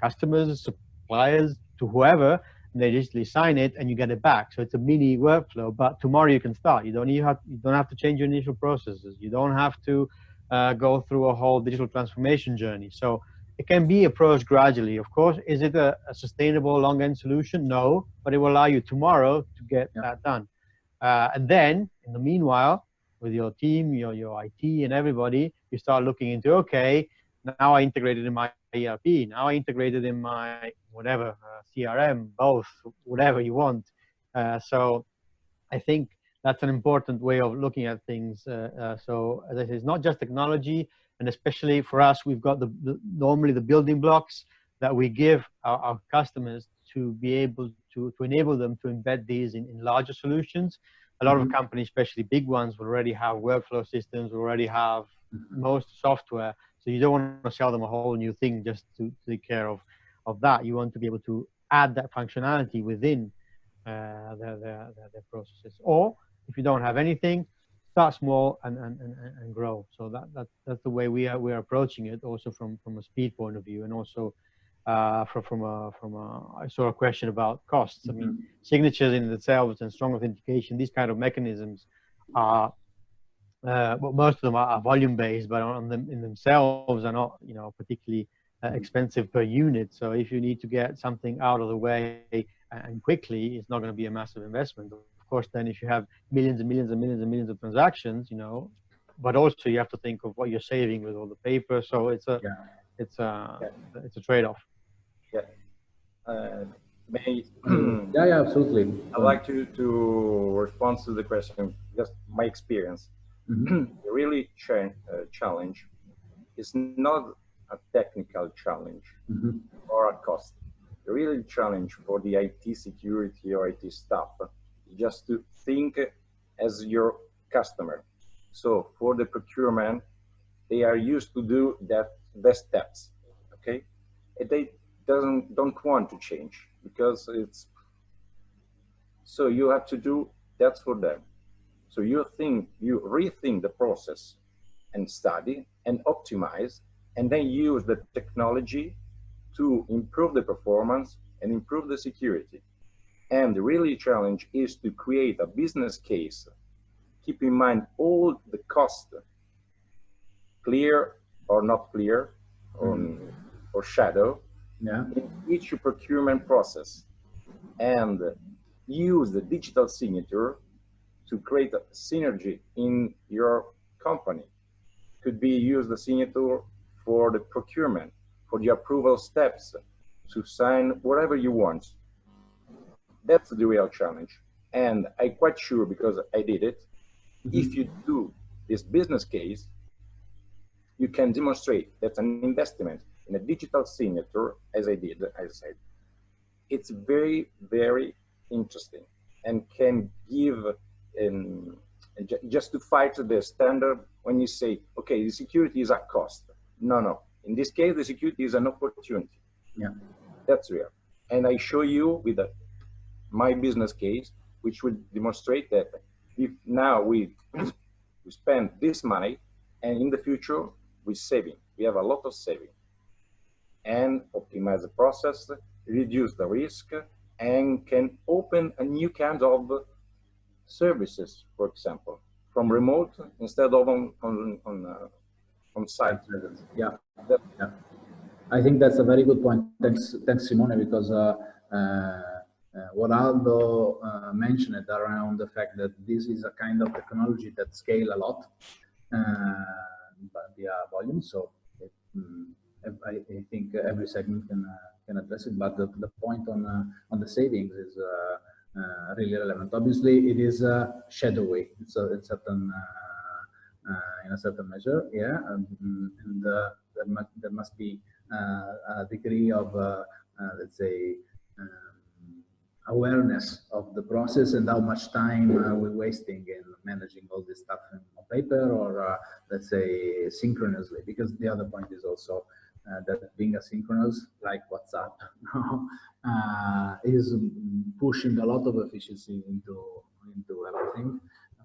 customers, suppliers, to whoever, and they digitally sign it and you get it back. So it's a mini workflow, but tomorrow you can start. You don't have to change your initial processes. You don't have to go through a whole digital transformation journey. So it can be approached gradually. Of course, is it a sustainable long-end solution? No, but it will allow you tomorrow to get that done. And then in the meanwhile, with your team, your IT and everybody, you start looking into, okay, now I integrated in my ERP, now I integrated in my whatever, CRM, both, whatever you want. So I think that's an important way of looking at things. So as I say, it's not just technology, and especially for us, we've got normally the building blocks that we give our customers to be able to enable them to embed these in larger solutions. A lot of companies, especially big ones, will already have workflow systems, already have most software. So you don't want to sell them a whole new thing just to take care of that. You want to be able to add that functionality within their processes. Or if you don't have anything, start small and grow. So that's the way we're approaching it, also from a speed point of view, and also from a sort of question about costs. I mean, signatures in themselves and strong authentication, these kind of mechanisms are, well, most of them are volume based, but in themselves are not, particularly expensive per unit. So if you need to get something out of the way and quickly, it's not going to be a massive investment. Of course, then if you have millions and millions and millions and millions of transactions, you know, but also you have to think of what you're saving with all the paper. So it's a trade-off. Yeah. Yeah, absolutely. I'd like to respond to the question, just my experience. The really challenge is not a technical challenge or a cost. The really challenge for the IT security or IT staff is just to think as your customer. So for the procurement, they are used to do the steps, okay? And they don't want to change because it's, so you have to do that for them. So you rethink the process and study and optimize, and then use the technology to improve the performance and improve the security. And the really challenge is to create a business case, keep in mind all the costs, clear or not clear, or shadow, in each procurement process, and use the digital signature to create a synergy in your company. Could be use the signature for the procurement, for the approval steps, to sign whatever you want. That's the real challenge. And I'm quite sure, because I did it, if you do this business case, you can demonstrate that an investment in a digital signature, as I did, as I said, it's very, very interesting and can give just to fight the standard when you say, okay, the security is a cost. No. In this case, the security is an opportunity. Yeah, that's real. And I show you with my business case, which would demonstrate that if now we spend this money, and in the future we're saving, we have a lot of saving, and optimize the process, reduce the risk, and can open a new kind of services, for example, from remote instead of on site. Yeah. I think that's a very good point. Thanks, Simone, because what Aldo mentioned around the fact that this is a kind of technology that scale a lot via volume. So I think every segment can address it. But the point on the savings is really relevant. Obviously, it is shadowy. It's a certain in a certain measure, yeah, and there must be a degree of let's say awareness of the process and how much time we're wasting in managing all this stuff on paper, or let's say synchronously, because the other point is also that being asynchronous, like WhatsApp, is pushing a lot of efficiency into everything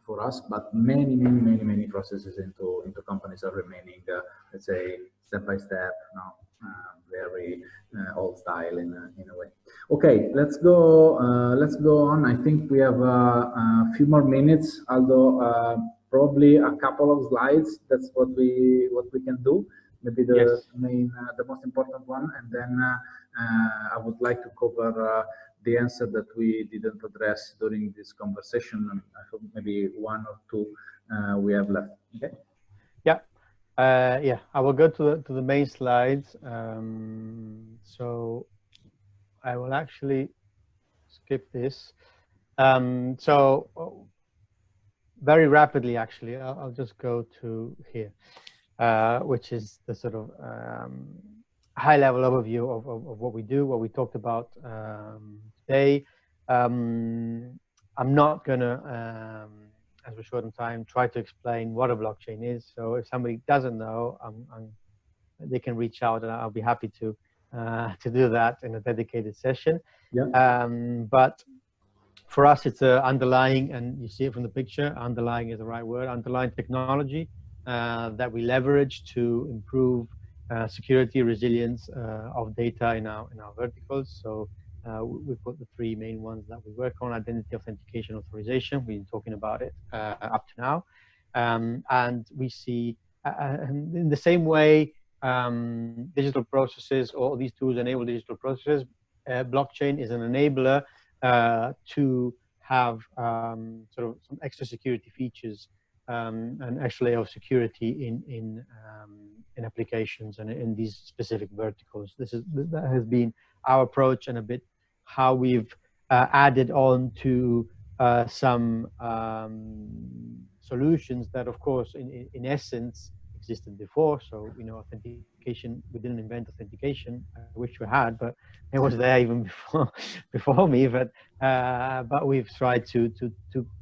for us, but many processes into companies are remaining, let's say, step by step, very old style in a way. Okay, let's go on. I think we have a few more minutes, although probably a couple of slides. That's what we can do. Maybe the the most important one, and then I would like to cover the answer that we didn't address during this conversation. I hope maybe one or two we have left. Okay. Yeah. Yeah, I will go to the main slides. So I will actually skip this. So very rapidly, actually, I'll just go to here, which is the sort of high-level overview of what we do, what we talked about today. I'm not gonna, as we're short on time, try to explain what a blockchain is. So if somebody doesn't know, they can reach out, and I'll be happy to do that in a dedicated session. Yeah. But for us, it's underlying, and you see it from the picture. Underlying is the right word. Underlying technology that we leverage to improve security, resilience of data in our verticals. So we've got the three main ones that we work on: identity, authentication, authorization. We've been talking about it up to now, and we see in the same way digital processes, or these tools enable digital processes. Blockchain is an enabler to have sort of some extra security features and extra layer of security in applications and in these specific verticals. That has been our approach, and a bit how we've added on to some solutions that, of course, in essence existed before. So, you know, authentication, we didn't invent authentication. I wish we had, but it was there even before me. But we've tried to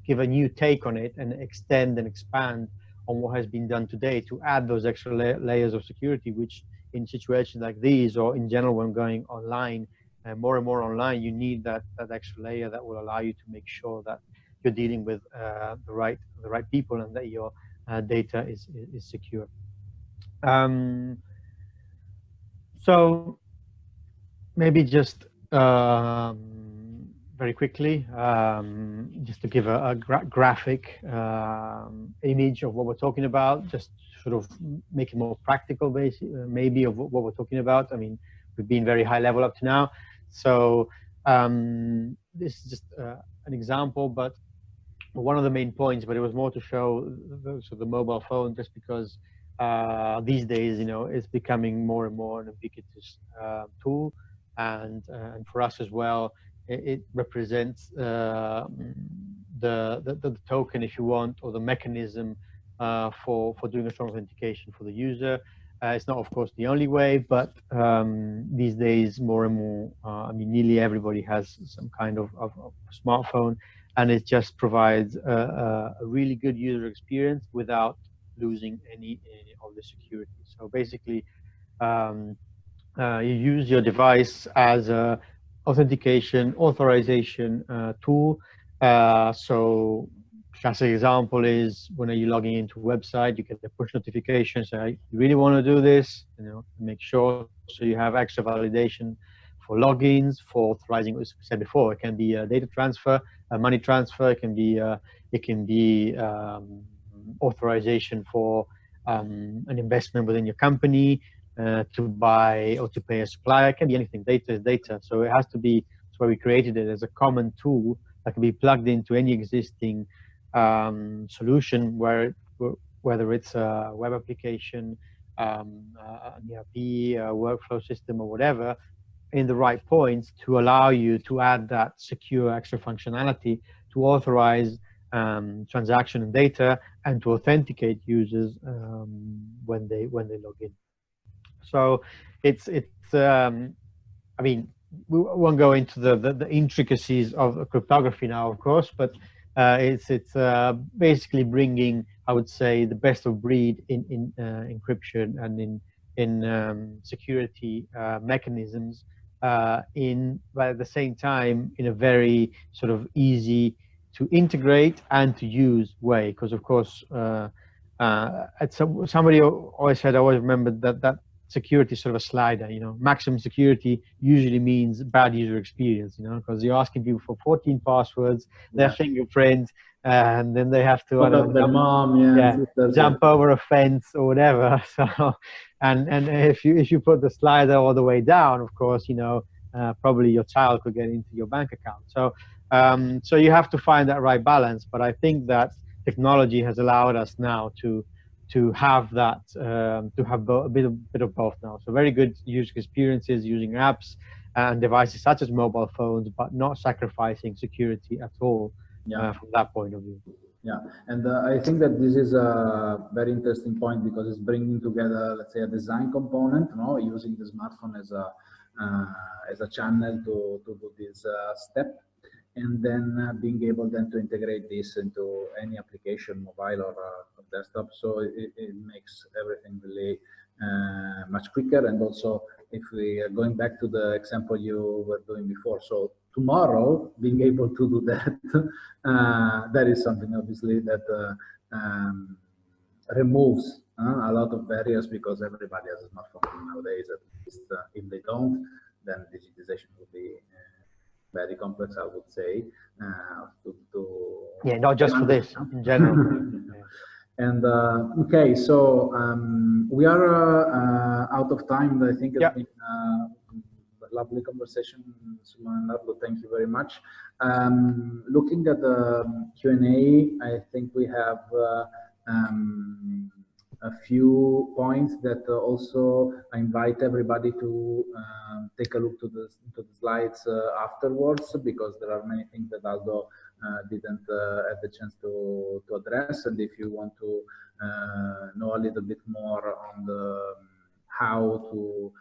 give a new take on it and extend and expand on what has been done today to add those extra layers of security, which in situations like these, or in general when going online, more and more online, you need that extra layer that will allow you to make sure that you're dealing with the right people, and that your data is secure. So maybe just very quickly, just to give a graphic image of what we're talking about, just sort of make it more practical, maybe, of what we're talking about. I mean, we've been very high level up to now. So this is just an example, but one of the main points, but it was more to show the mobile phone, just because these days, you know, it's becoming more and more an ubiquitous tool, and for us as well, it represents the token, if you want, or the mechanism for doing a strong authentication for the user. It's not, of course, the only way, but these days, more and more, I mean, nearly everybody has some kind of smartphone, and it just provides a really good user experience without losing any of the security. So basically, you use your device as a authentication, authorization tool. So classic example is when you're logging into a website, you get the push notification, say, you really want to do this, you know, make sure, so you have extra validation for logins, for authorizing, as we said before, it can be a data transfer, a money transfer, it can be authorization for an investment within your company, to buy or to pay a supplier. It can be anything. Data is data. So it has to be, that's why we created it as a common tool that can be plugged into any existing solution, whether it's a web application, an ERP, a workflow system, or whatever, in the right points to allow you to add that secure extra functionality to authorize transaction and data, and to authenticate users when they log in. So it's I mean, we won't go into the intricacies of cryptography now, of course, but it's basically bringing, I would say, the best of breed in encryption and in security mechanisms, but at the same time in a very sort of easy to integrate and to use way. Because of course, somebody always said, I always remembered that security is sort of a slider, you know. Maximum security usually means bad user experience, you know, because you're asking people for 14 passwords, their fingerprint, and then they have to jump over a fence or whatever. So, and if you put the slider all the way down, of course, you know, probably your child could get into your bank account. So, so you have to find that right balance. But I think that technology has allowed us now to have that, to have a bit of both now. So very good user experiences using apps and devices such as mobile phones, but not sacrificing security at all from that point of view. Yeah, and I think that this is a very interesting point, because it's bringing together, let's say, a design component, you know, using the smartphone as a channel to do this step, and then being able then to integrate this into any application, mobile or desktop. So it makes everything really much quicker. And also, if we are going back to the example you were doing before, so tomorrow being able to do that, that is something obviously that removes a lot of barriers, because everybody has a smartphone nowadays. At least if they don't, then digitization will be very complex, I would say. Yeah, not just for this, in general. And okay, so we are out of time. I think it's been a lovely conversation, Simone and Arlo. Thank you very much. Looking at the Q&A, I think we have a few points that also I invite everybody to take a look to the slides afterwards, because there are many things that Aldo didn't have the chance to address. And if you want to know a little bit more on the how to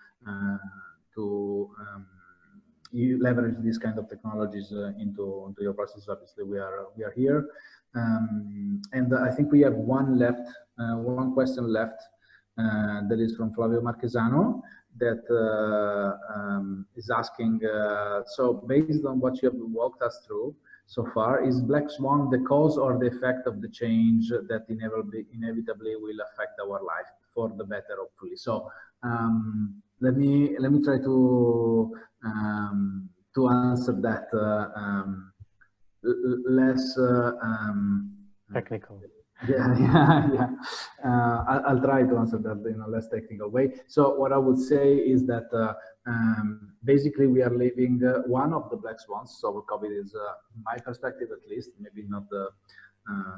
you leverage these kind of technologies into your process, obviously we are here. And I think we have one question left, that is from Flavio Marquesano, that is asking, so based on what you have walked us through so far, is Black Swan the cause or the effect of the change that inevitably will affect our life for the better, hopefully? So let me try to answer that less technical. Yeah. I'll try to answer that in a less technical way. So what I would say is that basically we are living one of the black swans. So COVID is, my perspective at least, maybe not the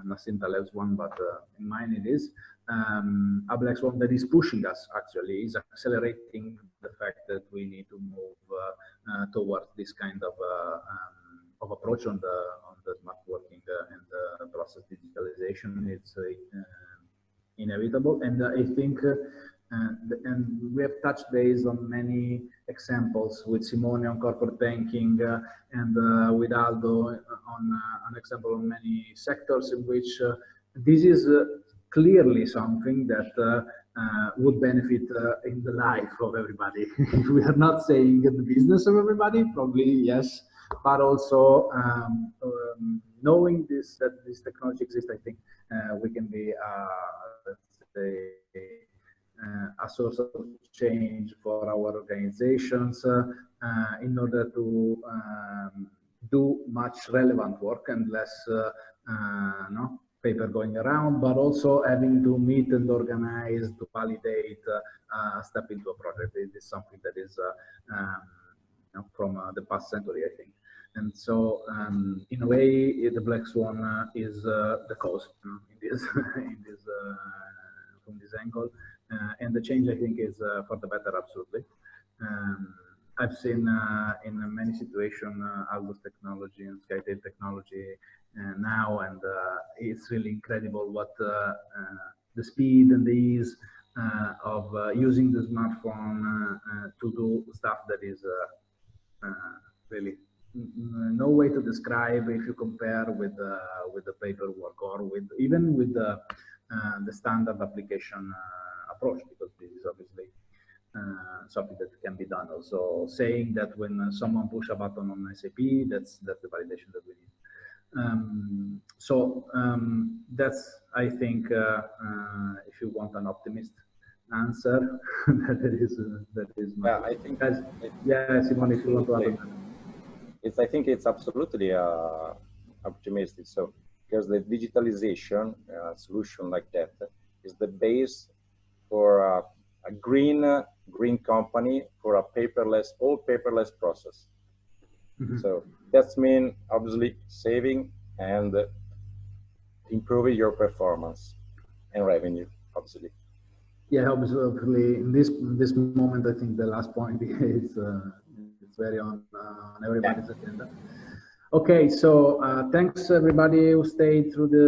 Nassim Taleb's one, but in mine it is a black swan that is pushing us, actually, is accelerating the fact that we need to move towards this kind of approach on the smart working and the process digitalization. It's inevitable, and I think and we have touched base on many examples with Simone on corporate banking and with Aldo on an example of many sectors in which this is clearly something that would benefit in the life of everybody. We are not saying in the business of everybody, probably yes, but also knowing that this technology exists, I think we can be let's say a source of change for our organizations in order to do much relevant work and less paper going around, but also having to meet and organize to validate a step into a project. It is something that is from the past century, I think. And so, in a way, the black swan is the cause in this, from this angle. And the change, I think, is for the better, absolutely. I've seen in many situations Algo's technology and Skytail technology now, and it's really incredible what the speed and the ease of using the smartphone to do stuff that is really no way to describe if you compare with the paperwork or with even with the standard application approach, because this is obviously something that can be done. Also saying that when someone push a button on SAP, that's the validation that we need. That's, I think, if you want an optimist answer, that is my, yeah, I think yeah, Simone, if you want to add I think it's absolutely optimistic. So because the digitalization solution like that is the base for a green company, for a all paperless process. Mm-hmm. So that's mean obviously saving and improving your performance and revenue, obviously. Yeah, obviously in this moment, I think the last point is it's very on everybody's agenda. Okay, so thanks everybody who stayed through the